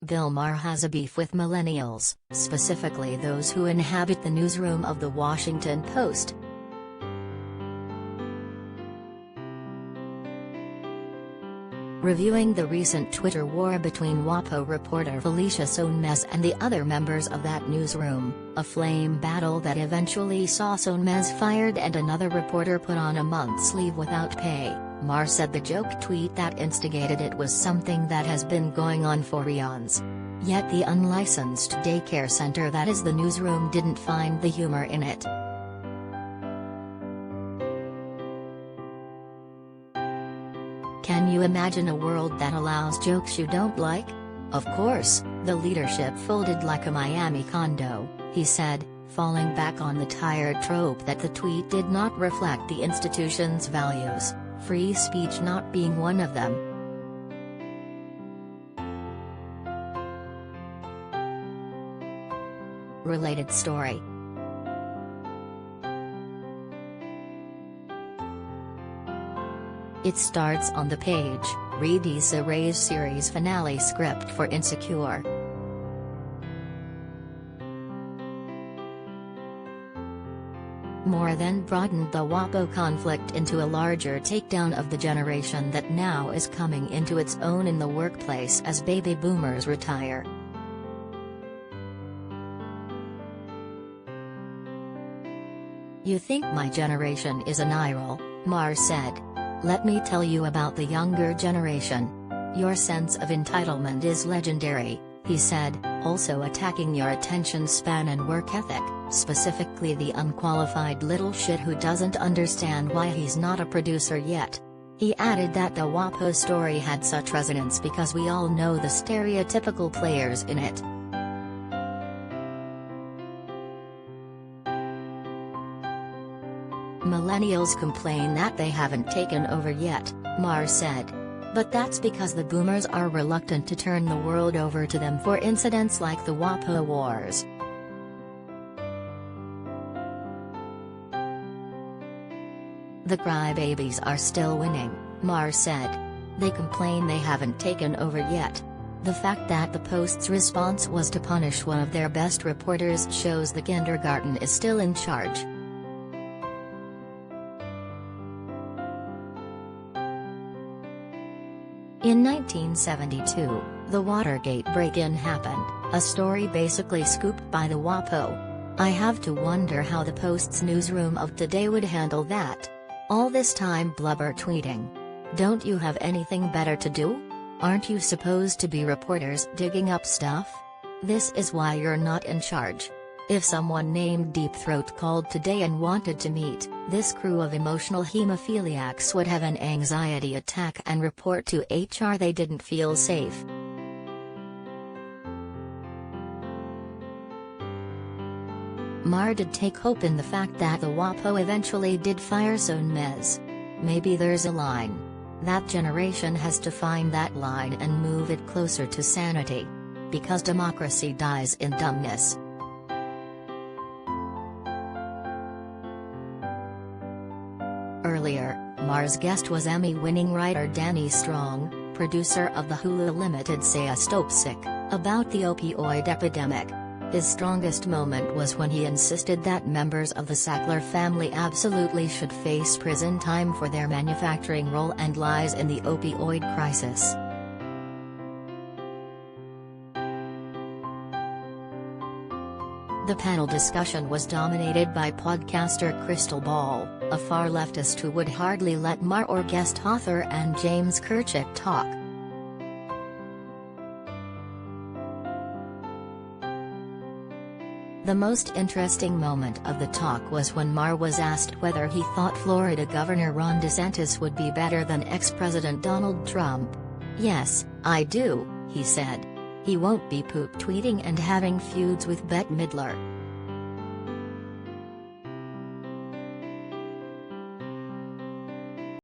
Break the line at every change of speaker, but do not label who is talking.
Bill Maher has a beef with millennials, specifically those who inhabit the newsroom of The Washington Post. Reviewing the recent Twitter war between WAPO reporter Felicia Sonmez and the other members of that newsroom, a flame battle that eventually saw Sonmez fired and another reporter put on a month's leave without pay, Maher said the joke tweet that instigated it was something that has been going on for eons. Yet the unlicensed daycare center that is the newsroom didn't find the humor in it. Can you imagine a world that allows jokes you don't like? Of course, the leadership folded like a Miami condo, he said, falling back on the tired trope that the tweet did not reflect the institution's values, free speech not being one of them. Related story. It starts on the page, read Issa Rae's series finale script for Insecure. Maher then broadened the WAPO conflict into a larger takedown of the generation that now is coming into its own in the workplace as baby boomers retire. "You think my generation is an eye-roll," Maher said. "Let me tell you about the younger generation. Your sense of entitlement is legendary," he said, also attacking your attention span and work ethic, specifically the unqualified little shit who doesn't understand why he's not a producer yet. He added that the WAPO story had such resonance because we all know the stereotypical players in it. "Millennials complain that they haven't taken over yet," Maher said. "But that's because the boomers are reluctant to turn the world over to them for incidents like the WAPO wars." "The crybabies are still winning," Maher said. "They complain they haven't taken over yet. The fact that the Post's response was to punish one of their best reporters shows the kindergarten is still in charge." In 1972, the Watergate break-in happened, a story basically scooped by the WAPO. "I have to wonder how the Post's newsroom of today would handle that. All this time blubber tweeting. Don't you have anything better to do? Aren't you supposed to be reporters digging up stuff? This is why you're not in charge." If someone named Deep Throat called today and wanted to meet, this crew of emotional hemophiliacs would have an anxiety attack and report to HR they didn't feel safe. Maher did take hope in the fact that the WAPO eventually did fire Sonmez. "Maybe there's a line. That generation has to find that line and move it closer to sanity. Because democracy dies in dumbness." Earlier, Maher's guest was Emmy-winning writer Danny Strong, producer of the Hulu limited Say a Stop Sick, about the opioid epidemic. His strongest moment was when he insisted that members of the Sackler family absolutely should face prison time for their manufacturing role and lies in the opioid crisis. The panel discussion was dominated by podcaster Crystal Ball, a far leftist who would hardly let Maher or guest author and James Kirchick talk. The most interesting moment of the talk was when Maher was asked whether he thought Florida Governor Ron DeSantis would be better than ex-President Donald Trump. "Yes, I do," he said. "He won't be poop tweeting and having feuds with Bette Midler."